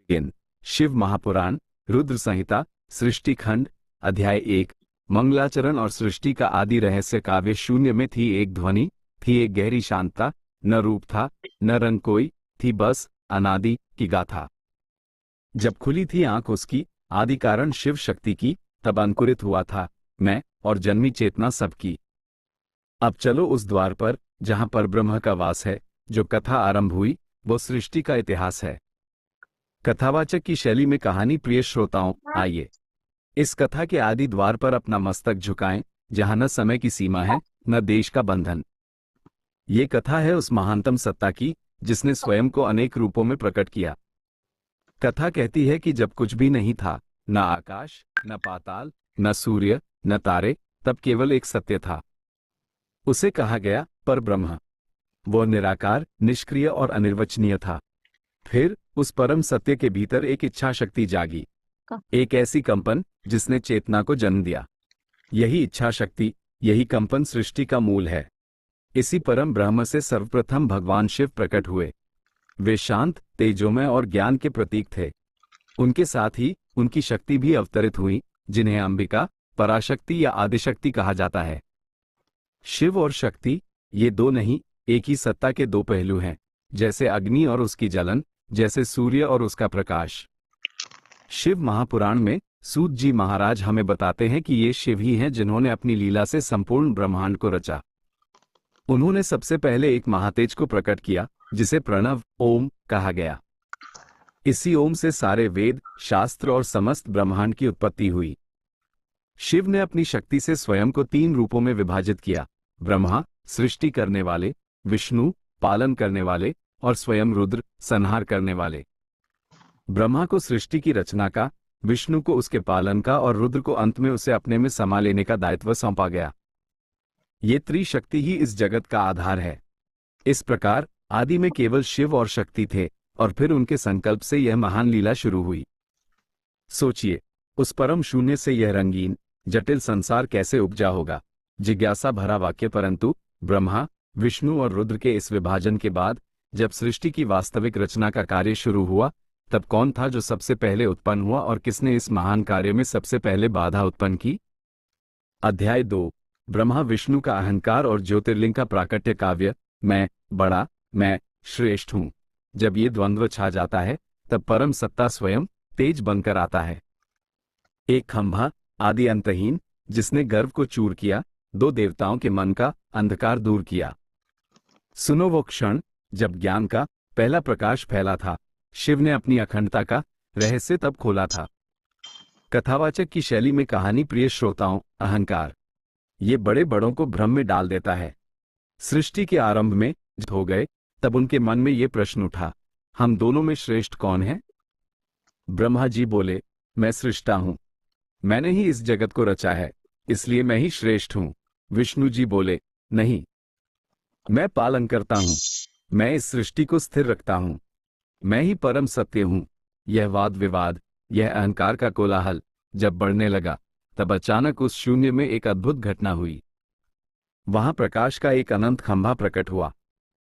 इन शिव महापुराण, रुद्र संहिता, सृष्टि खंड, अध्याय 1। मंगलाचरण और सृष्टि का आदि रहस्य काव्य। शून्य में थी एक ध्वनि, थी एक गहरी शांतता, न रूप था न रंग कोई, थी बस अनादि की गाथा। जब खुली थी आंख उसकी, आदि कारण शिव शक्ति की, तब अंकुरित हुआ था मैं और जन्मी चेतना सबकी। अब चलो उस द्वार पर जहां पर ब्रह्म का वास है। जो कथा आरंभ हुई वो सृष्टि का इतिहास है। कथावाचक की शैली में कहानी। प्रिय श्रोताओं, आइए इस कथा के आदि द्वार पर अपना मस्तक झुकाएं, जहां न समय की सीमा है न देश का बंधन। ये कथा है उस महानतम सत्ता की जिसने स्वयं को अनेक रूपों में प्रकट किया। कथा कहती है कि जब कुछ भी नहीं था, न आकाश न पाताल न सूर्य न तारे, तब केवल एक सत्य था। उसे कहा गया पर ब्रह्म। वह निराकार, निष्क्रिय और अनिर्वचनीय था। फिर उस परम सत्य के भीतर एक इच्छा शक्ति जागी, एक ऐसी कंपन जिसने चेतना को जन्म दिया। यही इच्छा शक्ति, यही कंपन सृष्टि का मूल है। इसी परम ब्रह्म से सर्वप्रथम भगवान शिव प्रकट हुए। वे शांत, तेजोमय और ज्ञान के प्रतीक थे। उनके साथ ही उनकी शक्ति भी अवतरित हुई, जिन्हें अंबिका, पराशक्ति या आदिशक्ति कहा जाता है। शिव और शक्ति ये दो नहीं, एक ही सत्ता के दो पहलू हैं। जैसे अग्नि और उसकी जलन, जैसे सूर्य और उसका प्रकाश। शिव महापुराण में सूत जी महाराज हमें बताते हैं कि ये शिव ही हैं जिन्होंने अपनी लीला से संपूर्ण ब्रह्मांड को रचा। उन्होंने सबसे पहले एक महातेज को प्रकट किया, जिसे प्रणव ओम कहा गया। इसी ओम से सारे वेद, शास्त्र और समस्त ब्रह्मांड की उत्पत्ति हुई। शिव ने अपनी शक्ति से स्वयं को 3 रूपों में विभाजित किया। ब्रह्मा सृष्टि करने वाले, विष्णु पालन करने वाले और स्वयं रुद्र संहार करने वाले। ब्रह्मा को सृष्टि की रचना का, विष्णु को उसके पालन का और रुद्र को अंत में उसे अपने में समा लेने का दायित्व सौंपा गया। ये त्रिशक्ति ही इस जगत का आधार है। इस प्रकार आदि में केवल शिव और शक्ति थे और फिर उनके संकल्प से यह महान लीला शुरू हुई। सोचिए, उस परम शून्य से यह रंगीन जटिल संसार कैसे उपजा होगा। जिज्ञासा भरा वाक्य। परंतु ब्रह्मा, विष्णु और रुद्र के इस विभाजन के बाद जब सृष्टि की वास्तविक रचना का कार्य शुरू हुआ, तब कौन था जो सबसे पहले उत्पन्न हुआ और किसने इस महान कार्य में सबसे पहले बाधा उत्पन्न की। अध्याय 2। ब्रह्मा विष्णु का अहंकार और ज्योतिर्लिंग का प्राकट्य काव्य। मैं बड़ा, मैं श्रेष्ठ हूं। जब ये द्वंद्व छा जाता है तब परम सत्ता स्वयं तेज बनकर आता है। एक खंभा आदि अंतहीन, जिसने गर्व को चूर किया, 2 देवताओं के मन का अंधकार दूर किया। सुनो वो क्षण जब ज्ञान का पहला प्रकाश फैला था। शिव ने अपनी अखंडता का रहस्य तब खोला था। कथावाचक की शैली में कहानी। प्रिय श्रोताओं, अहंकार ये बड़े बड़ों को भ्रम में डाल देता है। सृष्टि के आरंभ में जब हो गए, तब उनके मन में ये प्रश्न उठा, हम दोनों में श्रेष्ठ कौन है। ब्रह्मा जी बोले, मैं सृष्टा हूं। मैंने ही इस जगत को रचा है, इसलिए मैं ही श्रेष्ठ हूं। विष्णु जी बोले, नहीं, मैं पालन करता हूं। मैं इस सृष्टि को स्थिर रखता हूं। मैं ही परम सत्य हूं। यह वाद विवाद, यह अहंकार का कोलाहल जब बढ़ने लगा, तब अचानक उस शून्य में एक अद्भुत घटना हुई। वहां प्रकाश का एक अनंत खंभा प्रकट हुआ।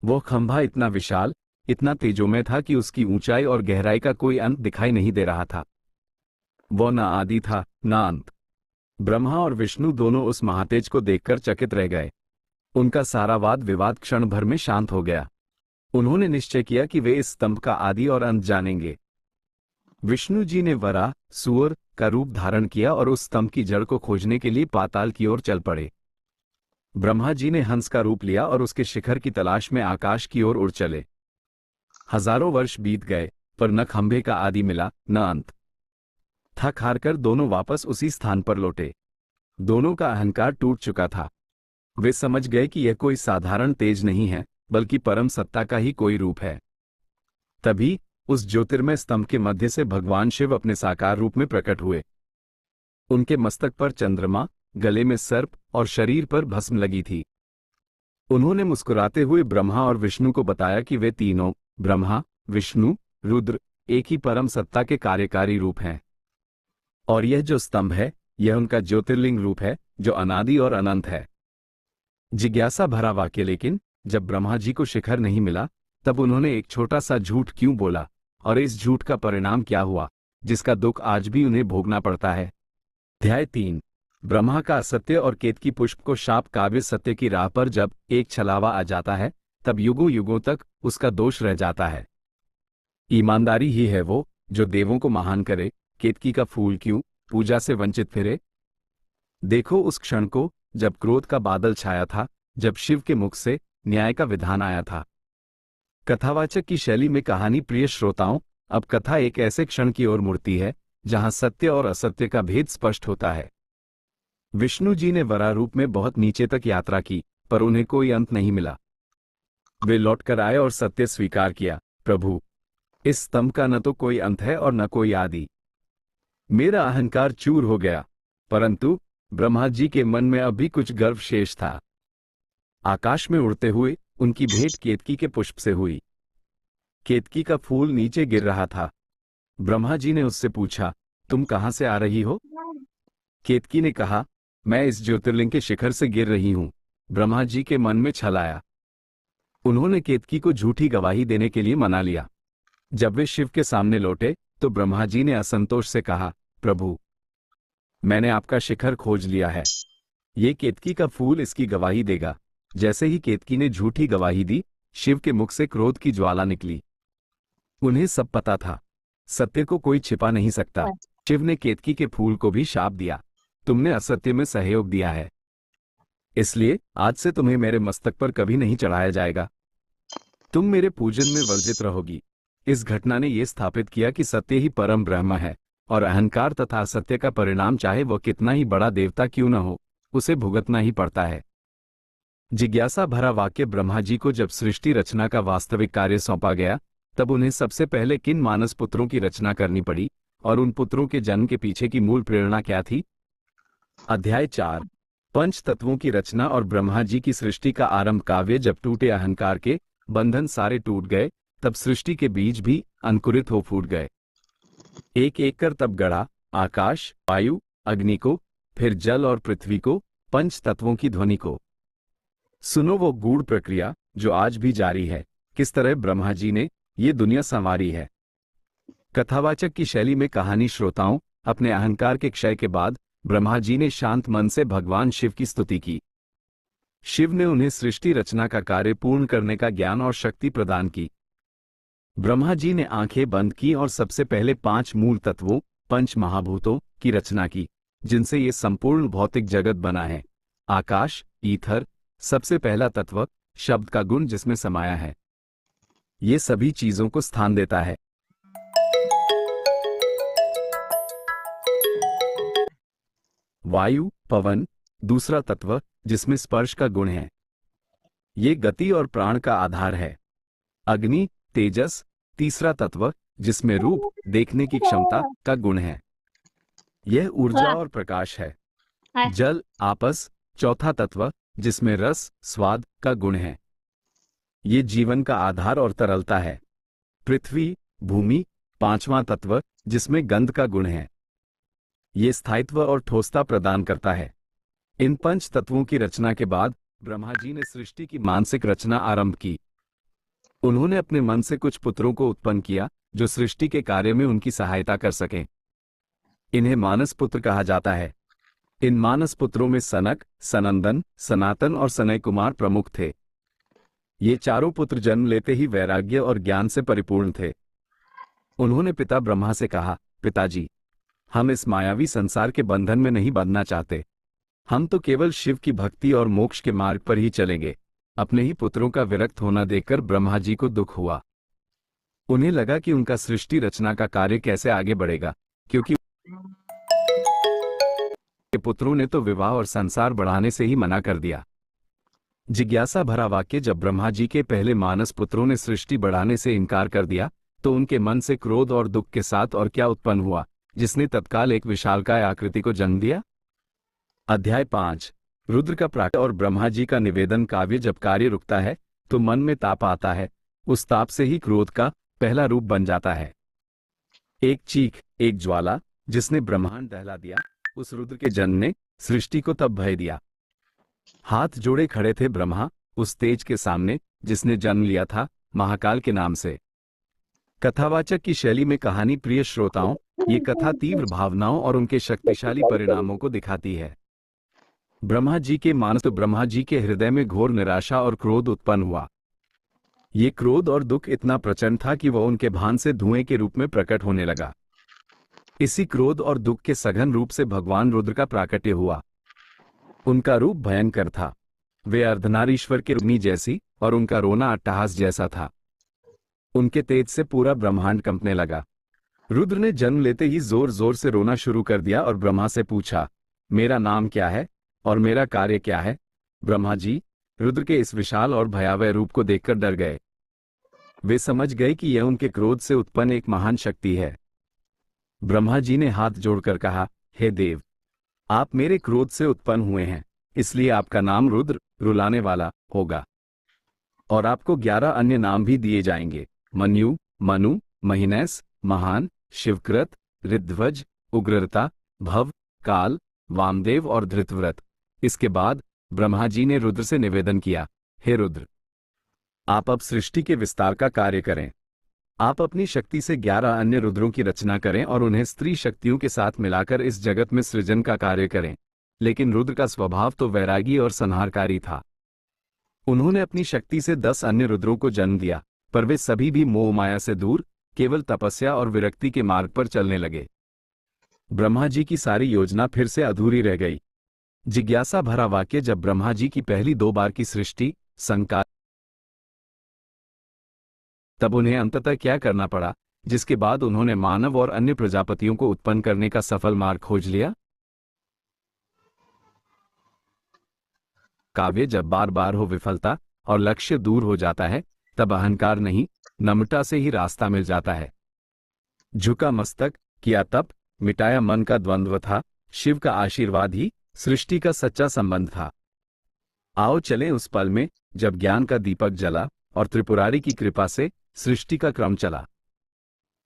वह खंभा इतना विशाल, इतना तेजोमय था कि उसकी ऊंचाई और गहराई का कोई अंत दिखाई नहीं दे रहा था। वह न आदि था न अंत। ब्रह्मा और विष्णु दोनों उस महातेज को देखकर चकित रह गए। उनका सारा वाद विवाद क्षण भर में शांत हो गया। उन्होंने निश्चय किया कि वे इस स्तंभ का आदि और अंत जानेंगे। विष्णु जी ने वराह, सूअर का रूप धारण किया और उस स्तंभ की जड़ को खोजने के लिए पाताल की ओर चल पड़े। ब्रह्मा जी ने हंस का रूप लिया और उसके शिखर की तलाश में आकाश की ओर उड़ चले। हजारों वर्ष बीत गए, पर न खंभे का आदि मिला न अंत। थक हार कर दोनों वापस उसी स्थान पर लौटे। दोनों का अहंकार टूट चुका था। वे समझ गए कि यह कोई साधारण तेज नहीं है, बल्कि परम सत्ता का ही कोई रूप है। तभी उस ज्योतिर्मय स्तंभ के मध्य से भगवान शिव अपने साकार रूप में प्रकट हुए। उनके मस्तक पर चंद्रमा, गले में सर्प और शरीर पर भस्म लगी थी। उन्होंने मुस्कुराते हुए ब्रह्मा और विष्णु को बताया कि वे तीनों, ब्रह्मा, विष्णु, रुद्र, एक ही परम सत्ता के कार्यकारी रूप हैं। और यह जो स्तंभ है, यह उनका ज्योतिर्लिंग रूप है जो अनादि और अनंत है। जिज्ञासा भरा वाक्य। लेकिन जब ब्रह्मा जी को शिखर नहीं मिला, तब उन्होंने एक छोटा सा झूठ क्यों बोला और इस झूठ का परिणाम क्या हुआ, जिसका दुख आज भी उन्हें भोगना पड़ता है। अध्याय 3। ब्रह्मा का असत्य और केतकी पुष्प को शाप। काव्य सत्य की राह पर जब एक छलावा आ जाता है, तब युगों युगों तक उसका दोष रह जाता है। ईमानदारी ही है वो जो देवों को महान करे। केतकी का फूल क्यों पूजा से वंचित फिरे? देखो उस क्षण को जब क्रोध का बादल छाया था, जब शिव के मुख से न्याय का विधान आया था। कथावाचक की शैली में कहानी। प्रिय श्रोताओं, अब कथा एक ऐसे क्षण की ओर मुड़ती है जहां सत्य और असत्य का भेद स्पष्ट होता है। विष्णु जी ने वराह रूप में बहुत नीचे तक यात्रा की, पर उन्हें कोई अंत नहीं मिला। वे लौटकर आए और सत्य स्वीकार किया। प्रभु, इस स्तंभ का न तो कोई अंत है और न कोई आदि। मेरा अहंकार चूर हो गया, परंतु ब्रह्मा जी के मन में अभी कुछ गर्व शेष था। आकाश में उड़ते हुए उनकी भेंट केतकी के पुष्प से हुई। केतकी का फूल नीचे गिर रहा था। ब्रह्मा जी ने उससे पूछा, तुम कहां से आ रही हो? केतकी ने कहा, मैं इस ज्योतिर्लिंग के शिखर से गिर रही हूं। ब्रह्मा जी के मन में छल आया। उन्होंने केतकी को झूठी गवाही देने के लिए मना लिया। जब वे शिव के सामने लौटे तो ब्रह्मा जी ने असंतोष से कहा, प्रभु, मैंने आपका शिखर खोज लिया है। ये केतकी का फूल इसकी गवाही देगा। जैसे ही केतकी ने झूठी गवाही दी, शिव के मुख से क्रोध की ज्वाला निकली। उन्हें सब पता था, सत्य को कोई छिपा नहीं सकता। शिव ने केतकी के फूल को भी शाप दिया, तुमने असत्य में सहयोग दिया है, इसलिए आज से तुम्हें मेरे मस्तक पर कभी नहीं चढ़ाया जाएगा। तुम मेरे पूजन में वर्जित रहोगी। इस घटना ने यह स्थापित किया कि सत्य ही परम ब्रह्म है और अहंकार तथा असत्य का परिणाम चाहे वह कितना ही बड़ा देवता क्यों न हो, उसे भुगतना ही पड़ता है। जिज्ञासा भरा वाक्य। ब्रह्मा जी को जब सृष्टि रचना का वास्तविक कार्य सौंपा गया, तब उन्हें सबसे पहले किन मानस पुत्रों की रचना करनी पड़ी और उन पुत्रों के जन्म के पीछे की मूल प्रेरणा क्या थी? अध्याय 4। पंच तत्वों की रचना और ब्रह्मा जी की सृष्टि का आरंभ। काव्य। जब टूटे अहंकार के बंधन सारे टूट गए, तब सृष्टि के बीज भी अंकुरित हो फूट गए। एक एक कर तब गढ़ा आकाश, वायु, अग्नि को, फिर जल और पृथ्वी को, पंच तत्वों की ध्वनि को। सुनो वो गूढ़ प्रक्रिया जो आज भी जारी है, किस तरह ब्रह्मा जी ने ये दुनिया संवारी है। कथावाचक की शैली में कहानी। श्रोताओं, अपने अहंकार के क्षय के बाद ब्रह्मा जी ने शांत मन से भगवान शिव की स्तुति की। शिव ने उन्हें सृष्टि रचना का कार्य पूर्ण करने का ज्ञान और शक्ति प्रदान की। ब्रह्मा जी ने आंखें बंद की और सबसे पहले 5 मूल तत्वों, पंच महाभूतों की रचना की, जिनसे ये संपूर्ण भौतिक जगत बना है। आकाश, ईथर, सबसे पहला तत्व, शब्द का गुण जिसमें समाया है, ये सभी चीजों को स्थान देता है। वायु, पवन, दूसरा तत्व जिसमें स्पर्श का गुण है, ये गति और प्राण का आधार है। अग्नि, तेजस, तीसरा तत्व जिसमें रूप, देखने की क्षमता का गुण है, यह ऊर्जा और प्रकाश है। जल, आपस, चौथा तत्व जिसमें रस, स्वाद का गुण है, ये जीवन का आधार और तरलता है। पृथ्वी, भूमि, पांचवां तत्व जिसमें गंध का गुण है, ये स्थायित्व और ठोसता प्रदान करता है। इन पंच तत्वों की रचना के बाद ब्रह्मा जी ने सृष्टि की मानसिक रचना आरंभ की। उन्होंने अपने मन से कुछ पुत्रों को उत्पन्न किया जो सृष्टि के कार्य में उनकी सहायता कर सकें। इन्हें मानस पुत्र कहा जाता है। इन मानस पुत्रों में सनक, सनंदन, सनातन और सनय कुमार प्रमुख थे। ये चारों पुत्र जन्म लेते ही वैराग्य और ज्ञान से परिपूर्ण थे। उन्होंने पिता ब्रह्मा से कहा, पिताजी, हम इस मायावी संसार के बंधन में नहीं बंधना चाहते। हम तो केवल शिव की भक्ति और मोक्ष के मार्ग पर ही चलेंगे। अपने ही पुत्रों का विरक्त होना देखकर ब्रह्मा जी को दुख हुआ। उन्हें लगा कि उनका सृष्टि रचना का कार्य कैसे आगे बढ़ेगा, क्योंकि पुत्रों ने तो विवाह और संसार बढ़ाने से ही मना कर दिया। जिज्ञासा भरा वाक्य। जब ब्रह्मा जी के पहले मानस पुत्रों ने सृष्टि बढ़ाने से इनकार कर दिया, तो उनके मन से क्रोध और दुख के साथ और क्या उत्पन्न हुआ, जिसने तत्काल एक विशालकाय आकृति को जन्म दिया। अध्याय 5। रुद्र का प्राकट्य और ब्रह्मा जी का निवेदन। काव्य। जब कार्य रुकता है तो मन में ताप आता है, उस ताप से ही क्रोध का पहला रूप बन जाता है। एक चीख, एक ज्वाला जिसने ब्रह्मांड दहला दिया। उस रुद्र के जन्म ने सृष्टि को तब भय दिया। हाथ जोड़े खड़े थे ब्रह्मा उस तेज के सामने जिसने जन्म लिया था महाकाल के नाम से। कथावाचक की शैली में कहानी प्रिय श्रोताओं, ये कथा तीव्र भावनाओं और उनके शक्तिशाली परिणामों को दिखाती है। ब्रह्मा जी के हृदय में घोर निराशा और क्रोध उत्पन्न हुआ। ये क्रोध और दुख इतना प्रचंड था कि वह उनके भान से धुएं के रूप में प्रकट होने लगा। इसी क्रोध और दुख के सघन रूप से भगवान रुद्र का प्राकट्य हुआ। उनका रूप भयंकर था। वे अर्धनारीश्वर के अग्नि जैसी और उनका रोना अट्टहास जैसा था। उनके तेज से पूरा ब्रह्मांड कंपने लगा। रुद्र ने जन्म लेते ही जोर जोर से रोना शुरू कर दिया और ब्रह्मा से पूछा, मेरा नाम क्या है और मेरा कार्य क्या है? ब्रह्मा जी रुद्र के इस विशाल और भयावह रूप को देखकर डर गए। वे समझ गए कि यह उनके क्रोध से उत्पन्न एक महान शक्ति है। ब्रह्मा जी ने हाथ जोड़कर कहा, हे देव, आप मेरे क्रोध से उत्पन्न हुए हैं, इसलिए आपका नाम रुद्र, रुलाने वाला, होगा। और आपको 11 अन्य नाम भी दिए जाएंगे, मन्यु, मनु, महिनैस, महान, शिवकृत, ऋध्वज, उग्रता, भव, काल, वामदेव और धृतव्रत। इसके बाद ब्रह्मा जी ने रुद्र से निवेदन किया, हे रुद्र, आप अब सृष्टि के विस्तार का कार्य करें। आप अपनी शक्ति से 11 अन्य रुद्रों की रचना करें और उन्हें स्त्री शक्तियों के साथ मिलाकर इस जगत में सृजन का कार्य करें। लेकिन रुद्र का स्वभाव तो वैरागी और संहारकारी था। उन्होंने अपनी शक्ति से 10 अन्य रुद्रों को जन्म दिया, पर वे सभी भी मोह माया से दूर केवल तपस्या और विरक्ति के मार्ग पर चलने लगे। ब्रह्मा जी की सारी योजना फिर से अधूरी रह गई। जिज्ञासा भरा वाक्य जब ब्रह्मा जी की पहली 2 बार की सृष्टि संकार, तब उन्हें अंततः क्या करना पड़ा, जिसके बाद उन्होंने मानव और अन्य प्रजापतियों को उत्पन्न करने का सफल मार्ग खोज लिया? काव्य जब बार बार हो विफलता और लक्ष्य दूर हो जाता है, तब अहंकार नहीं, नम्रता से ही रास्ता मिल जाता है। झुका मस्तक, किया तप, मिटाया मन का द्वंद्व था, शिव का आशीर्वाद ही सृष्टि का सच्चा संबंध था। आओ चलें उस पल में जब ज्ञान का दीपक जला और त्रिपुरारी की कृपा से सृष्टि का क्रम चला।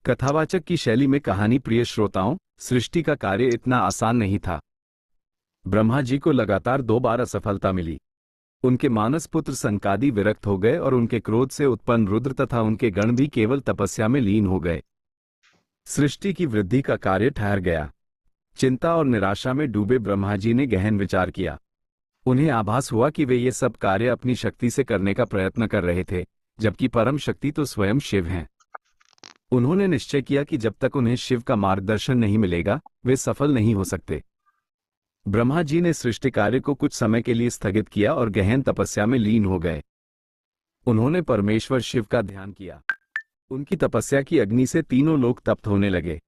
कथावाचक की शैली में कहानी प्रिय श्रोताओं, सृष्टि का कार्य इतना आसान नहीं था। ब्रह्मा जी को लगातार 2 बार असफलता मिली। उनके मानस पुत्र संकादी विरक्त हो गए और उनके क्रोध से उत्पन्न रुद्र तथा उनके गण भी केवल तपस्या में लीन हो गए। सृष्टि की वृद्धि का कार्य ठहर गया। चिंता और निराशा में डूबे ब्रह्मा जी ने गहन विचार किया। उन्हें आभास हुआ कि वे ये सब कार्य अपनी शक्ति से करने का प्रयत्न कर रहे थे, जबकि परम शक्ति तो स्वयं शिव हैं। उन्होंने निश्चय किया कि जब तक उन्हें शिव का मार्गदर्शन नहीं मिलेगा, वे सफल नहीं हो सकते। ब्रह्मा जी ने सृष्टि कार्य को कुछ समय के लिए स्थगित किया और गहन तपस्या में लीन हो गए। उन्होंने परमेश्वर शिव का ध्यान किया। उनकी तपस्या की अग्नि से तीनों लोक तप्त होने लगे।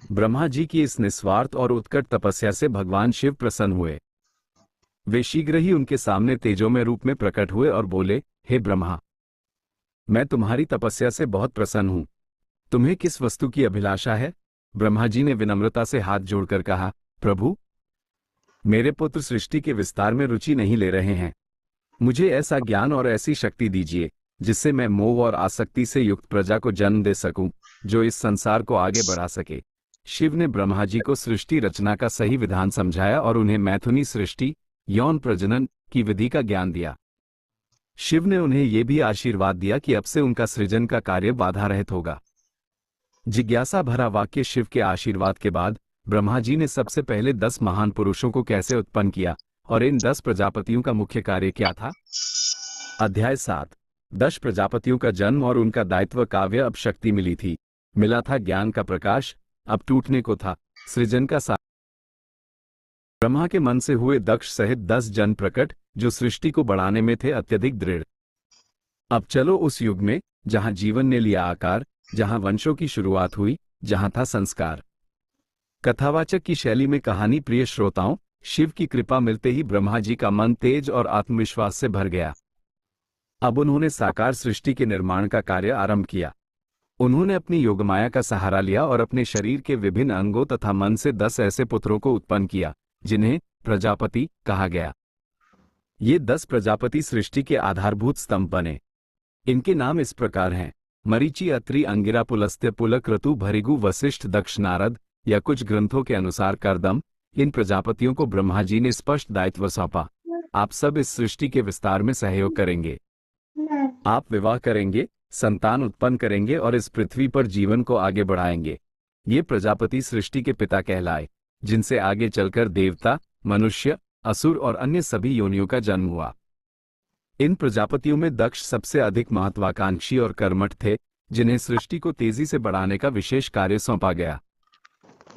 ब्रह्मा जी की इस निस्वार्थ और उत्कट तपस्या से भगवान शिव प्रसन्न हुए। वे शीघ्र ही उनके सामने तेजोमय रूप में प्रकट हुए और बोले, हे ब्रह्मा, मैं तुम्हारी तपस्या से बहुत प्रसन्न हूं। तुम्हें किस वस्तु की अभिलाषा है? ब्रह्मा जी ने विनम्रता से हाथ जोड़कर कहा, प्रभु, मेरे पुत्र सृष्टि के विस्तार में रुचि नहीं ले रहे हैं। मुझे ऐसा ज्ञान और ऐसी शक्ति दीजिए जिससे मैं मोह और आसक्ति से युक्त प्रजा को जन्म दे सकूं, जो इस संसार को आगे बढ़ा सके। शिव ने ब्रह्मा जी को सृष्टि रचना का सही विधान समझाया और उन्हें मैथुनी सृष्टि, यौन प्रजनन की विधि का ज्ञान दिया। शिव ने उन्हें यह भी आशीर्वाद दिया कि अब से उनका सृजन का कार्य बाधा रहित होगा। जिज्ञासा भरा वाक्य शिव के आशीर्वाद के बाद ब्रह्मा जी ने सबसे पहले 10 महान पुरुषों को कैसे उत्पन्न किया और इन 10 प्रजापतियों का मुख्य कार्य क्या था? अध्याय 7। 10 प्रजापतियों का जन्म और उनका दायित्व। काव्य अब शक्ति मिली थी, मिला था ज्ञान का प्रकाश, अब टूटने को था सृजन का सार। ब्रह्मा के मन से हुए दक्ष सहित 10 जन प्रकट, जो सृष्टि को बढ़ाने में थे अत्यधिक दृढ़। अब चलो उस युग में जहां जीवन ने लिया आकार, जहां वंशों की शुरुआत हुई, जहां था संस्कार। कथावाचक की शैली में कहानी प्रिय श्रोताओं, शिव की कृपा मिलते ही ब्रह्मा जी का मन तेज और आत्मविश्वास से भर गया। अब उन्होंने साकार सृष्टि के निर्माण का कार्य आरंभ किया। उन्होंने अपनी योगमाया का सहारा लिया और अपने शरीर के विभिन्न अंगों तथा मन से 10 ऐसे पुत्रों को उत्पन्न किया जिन्हें प्रजापति कहा गया। ये 10 प्रजापति सृष्टि के आधारभूत स्तंभ बने। इनके नाम इस प्रकार हैं: मरीचि, अत्रि, अंगिरा, पुलस्त्य, पुलक, क्रतु, भृगु, वशिष्ठ, दक्ष, नारद या कुछ ग्रंथों के अनुसार कर्दम। इन प्रजापतियों को ब्रह्मा जी ने स्पष्ट दायित्व सौंपा। आप सब इस सृष्टि के विस्तार में सहयोग करेंगे। आप विवाह करेंगे, संतान उत्पन्न करेंगे और इस पृथ्वी पर जीवन को आगे बढ़ाएंगे। ये प्रजापति सृष्टि के पिता कहलाए, जिनसे आगे चलकर देवता, मनुष्य, असुर और अन्य सभी योनियों का जन्म हुआ। इन प्रजापतियों में दक्ष सबसे अधिक महत्वाकांक्षी और कर्मठ थे, जिन्हें सृष्टि को तेजी से बढ़ाने का विशेष कार्य सौंपा गया।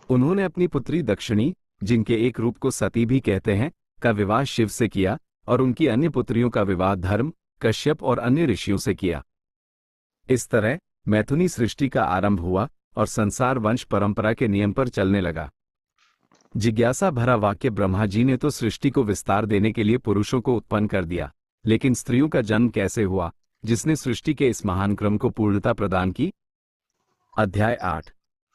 उन्होंने अपनी पुत्री दक्षिणी, जिनके एक रूप को सती भी कहते हैं, का विवाह शिव से किया और उनकी अन्य पुत्रियों का विवाह धर्म, कश्यप और अन्य ऋषियों से किया। इस तरह मैथुनी सृष्टि का आरंभ हुआ और संसार वंश परंपरा के नियम पर चलने लगा। जिज्ञासा भरा वाक्य ब्रह्मा जी ने तो सृष्टि को विस्तार देने के लिए पुरुषों को उत्पन्न कर दिया, लेकिन स्त्रियों का जन्म कैसे हुआ, जिसने सृष्टि के इस महान क्रम को पूर्णता प्रदान की? अध्याय 8।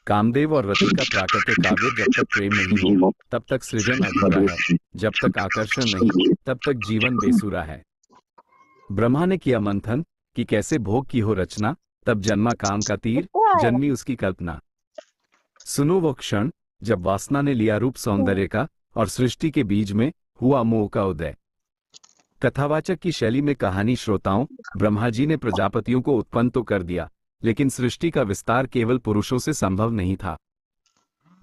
कामदेव और रति का प्राकृतिक काव्य। जब तक प्रेम नहीं हो तब तक सृजन अधूरा है, जब तक आकर्षण नहीं तब तक जीवन बेसुरा है। ब्रह्मा ने किया मंथन कि कैसे भोग की हो रचना, तब जन्मा काम का तीर, जन्मी उसकी कल्पना। सुनो वो क्षण जब वासना ने लिया रूप सौंदर्य का और सृष्टि के बीज में हुआ मोह का उदय। कथावाचक की शैली में कहानी श्रोताओं, ब्रह्मा जी ने प्रजापतियों को उत्पन्न तो कर दिया, लेकिन सृष्टि का विस्तार केवल पुरुषों से संभव नहीं था।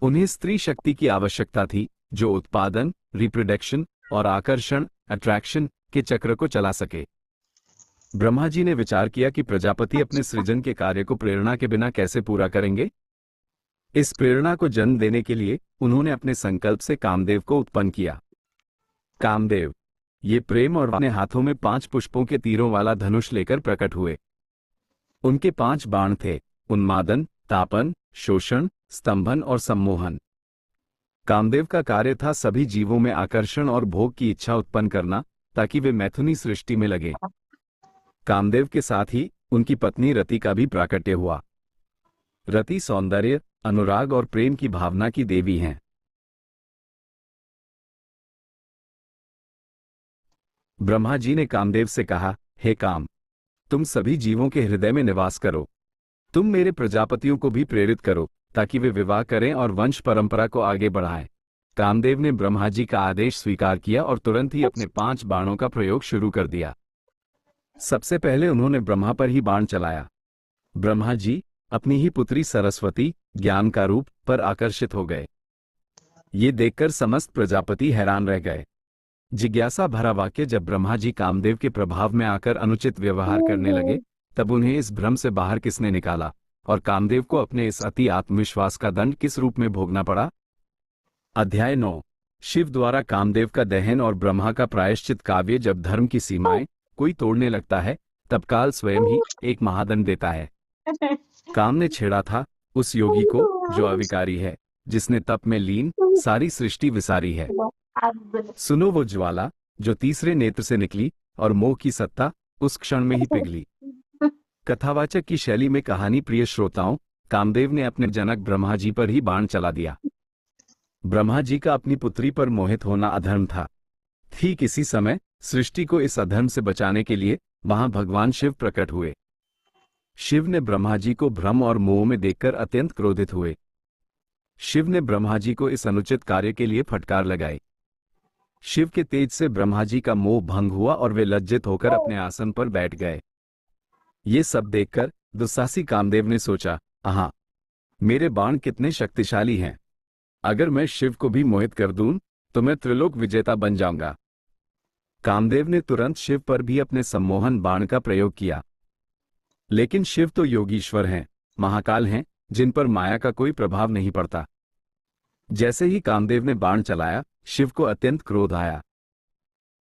उन्हें स्त्री शक्ति की आवश्यकता थी, जो उत्पादन, रिप्रोडक्शन और आकर्षण, अट्रैक्शन के चक्र को चला सके। ब्रह्मा जी ने विचार किया कि प्रजापति अपने सृजन के कार्य को प्रेरणा के बिना कैसे पूरा करेंगे। इस प्रेरणा को जन्म देने के लिए उन्होंने अपने संकल्प से कामदेव को उत्पन्न किया। कामदेव ये प्रेम और अपने हाथों में 5 पुष्पों के तीरों वाला धनुष लेकर प्रकट हुए। उनके 5 बाण थे: उन्मादन, तापन, शोषण, स्तंभन और सम्मोहन। कामदेव का कार्य था सभी जीवों में आकर्षण और भोग की इच्छा उत्पन्न करना, ताकि वे मैथुनी सृष्टि में लगे। कामदेव के साथ ही उनकी पत्नी रति का भी प्राकट्य हुआ। रति सौंदर्य, अनुराग और प्रेम की भावना की देवी हैं। ब्रह्मा जी ने कामदेव से कहा, हे काम, तुम सभी जीवों के हृदय में निवास करो। तुम मेरे प्रजापतियों को भी प्रेरित करो, ताकि वे विवाह करें और वंश परंपरा को आगे बढ़ाएं। कामदेव ने ब्रह्मा जी का आदेश स्वीकार किया और तुरंत ही अपने 5 बाणों का प्रयोग शुरू कर दिया। सबसे पहले उन्होंने ब्रह्मा पर ही बाण चलाया। ब्रह्मा जी अपनी ही पुत्री सरस्वती, ज्ञान का रूप, पर आकर्षित हो गए। ये देखकर समस्त प्रजापति हैरान रह गए। जिज्ञासा भरा वाक्य। जब ब्रह्मा जी कामदेव के प्रभाव में आकर अनुचित व्यवहार करने लगे, तब उन्हें इस भ्रम से बाहर किसने निकाला और कामदेव को अपने इस अति आत्मविश्वास का दंड किस रूप में भोगना पड़ा? अध्याय 9। शिव द्वारा कामदेव का दहन और ब्रह्मा का प्रायश्चित काव्य। जब धर्म की सीमाएं कोई तोड़ने लगता है, तब काल स्वयं ही एक महादंड देता है। काम ने छेड़ा था उस योगी को जो अविकारी है, जिसने तप में लीन सारी सृष्टि विसारी है। सुनो वो ज्वाला जो तीसरे नेत्र से निकली और मोह की सत्ता उस क्षण में ही पिघली। कथावाचक की शैली में कहानी। प्रिय श्रोताओं, कामदेव ने अपने जनक ब्रह्मा जी पर ही बाण चला दिया। ब्रह्मा जी का अपनी पुत्री पर मोहित होना अधर्म था। ठीक इसी समय सृष्टि को इस अधर्म से बचाने के लिए वहां भगवान शिव प्रकट हुए। शिव ने ब्रह्मा जी को भ्रम और मोह में देखकर अत्यंत क्रोधित हुए। शिव ने ब्रह्मा जी को इस अनुचित कार्य के लिए फटकार लगाई। शिव के तेज से ब्रह्मा जी का मोह भंग हुआ और वे लज्जित होकर अपने आसन पर बैठ गए। ये सब देखकर दुस्साहसी कामदेव ने सोचा, आहा, मेरे बाण कितने शक्तिशाली हैं। अगर मैं शिव को भी मोहित कर दूं तो मैं त्रिलोक विजेता बन जाऊंगा। कामदेव ने तुरंत शिव पर भी अपने सम्मोहन बाण का प्रयोग किया। लेकिन शिव तो योगीश्वर हैं, महाकाल हैं, जिन पर माया का कोई प्रभाव नहीं पड़ता। जैसे ही कामदेव ने बाण चलाया, शिव को अत्यंत क्रोध आया।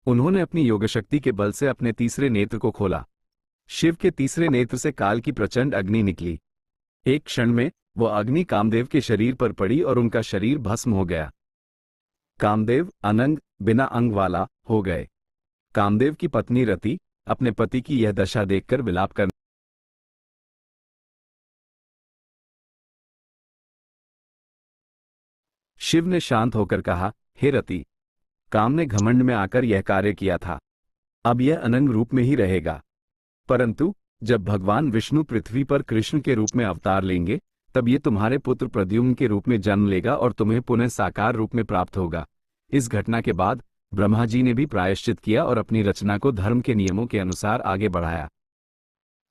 उन्होंने अपनी योगशक्ति के बल से अपने तीसरे नेत्र को खोला। शिव के तीसरे नेत्र से काल की प्रचंड अग्नि निकली। एक क्षण में वो अग्नि कामदेव के शरीर पर पड़ी और उनका शरीर भस्म हो गया। कामदेव अनंग, बिना अंग वाला हो गए। कामदेव की पत्नी रति अपने पति की यह दशा देखकर विलाप कर शिव ने शांत होकर कहा, हे रति, काम ने घमंड में आकर यह कार्य किया था। अब यह अनंग रूप में ही रहेगा। परंतु जब भगवान विष्णु पृथ्वी पर कृष्ण के रूप में अवतार लेंगे, तब ये तुम्हारे पुत्र प्रद्युम्न के रूप में जन्म लेगा और तुम्हें पुनः साकार रूप में प्राप्त होगा। इस घटना के बाद ब्रह्मा जी ने भी प्रायश्चित किया और अपनी रचना को धर्म के नियमों के अनुसार आगे बढ़ाया।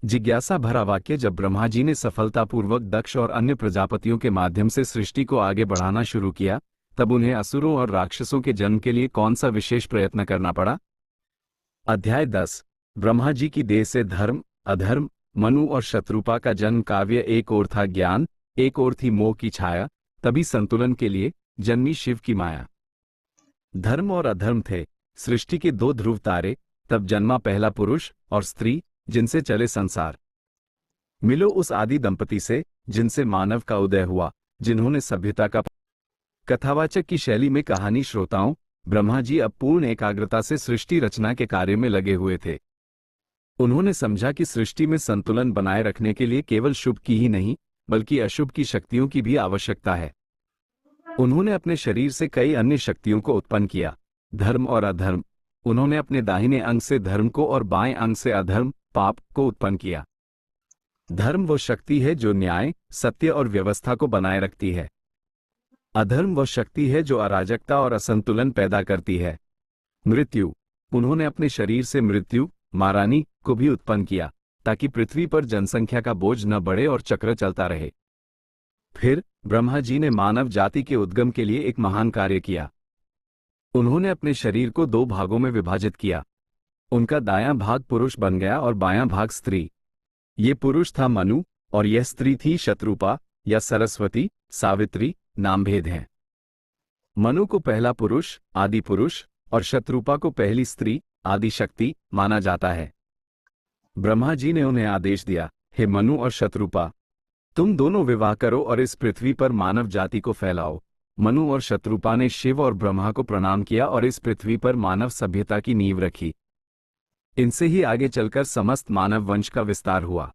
जिज्ञासा भरा वाक्य। जब ब्रह्मा जी ने सफलतापूर्वक दक्ष और अन्य प्रजापतियों के माध्यम से सृष्टि को आगे बढ़ाना शुरू किया, तब उन्हें असुरों और राक्षसों के जन्म के लिए कौन सा विशेष प्रयत्न करना पड़ा? अध्याय 10। ब्रह्मा जी की देह से धर्म, अधर्म, मनु और शत्रुपा का जन्म। काव्य। एक ओर था ज्ञान, एक ओर थी मोह की छाया, तभी संतुलन के लिए जन्मी शिव की माया। धर्म और अधर्म थे सृष्टि के दो ध्रुव तारे, तब जन्मा पहला पुरुष और स्त्री, जिनसे चले संसार। मिलो उस आदि दंपति से, जिनसे मानव का उदय हुआ, जिन्होंने सभ्यता का। कथावाचक की शैली में कहानी। श्रोताओं, ब्रह्मा जी अब पूर्ण एकाग्रता से सृष्टि रचना के कार्य में लगे हुए थे। उन्होंने समझा कि सृष्टि में संतुलन बनाए रखने के लिए केवल शुभ की ही नहीं, बल्कि अशुभ की शक्तियों की भी आवश्यकता है। उन्होंने अपने शरीर से कई अन्य शक्तियों को उत्पन्न किया, धर्म और अधर्म। उन्होंने अपने दाहिने अंग से धर्म को और बाएं अंग से अधर्म, पाप को उत्पन्न किया। धर्म वो शक्ति है जो न्याय, सत्य और व्यवस्था को बनाए रखती है। अधर्म वो शक्ति है जो अराजकता और असंतुलन पैदा करती है। मृत्यु। उन्होंने अपने शरीर से मृत्यु, महारानी, को भी उत्पन्न किया, ताकि पृथ्वी पर जनसंख्या का बोझ न बढ़े और चक्र चलता रहे। फिर ब्रह्मा जी ने मानव जाति के उद्गम के लिए एक महान कार्य किया। उन्होंने अपने शरीर को दो भागों में विभाजित किया। उनका दायां भाग पुरुष बन गया और बायां भाग स्त्री। ये पुरुष था मनु और यह स्त्री थी शत्रुपा या सरस्वती, सावित्री। नाम भेद हैं। मनु को पहला पुरुष, आदि पुरुष, और शत्रुपा को पहली स्त्री, आदि शक्ति, माना जाता है। ब्रह्मा जी ने उन्हें आदेश दिया, हे मनु और शत्रुपा, तुम दोनों विवाह करो और इस पृथ्वी पर मानव जाति को फैलाओ। मनु और शत्रुपा ने शिव और ब्रह्मा को प्रणाम किया और इस पृथ्वी पर मानव सभ्यता की नींव रखी। इनसे ही आगे चलकर समस्त मानव वंश का विस्तार हुआ।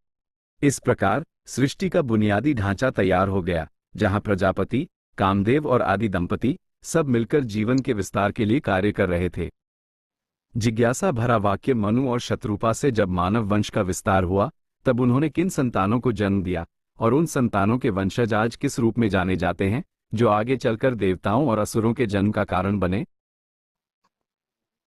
इस प्रकार सृष्टि का बुनियादी ढांचा तैयार हो गया, जहां प्रजापति, कामदेव और आदि दंपति सब मिलकर जीवन के विस्तार के लिए कार्य कर रहे थे। जिज्ञासा भरा वाक्य। मनु और शत्रुपा से जब मानव वंश का विस्तार हुआ, तब उन्होंने किन संतानों को जन्म दिया, और उन संतानों के वंशज आज किस रूप में जाने जाते हैं, जो आगे चलकर देवताओं और असुरों के जन्म का कारण बने?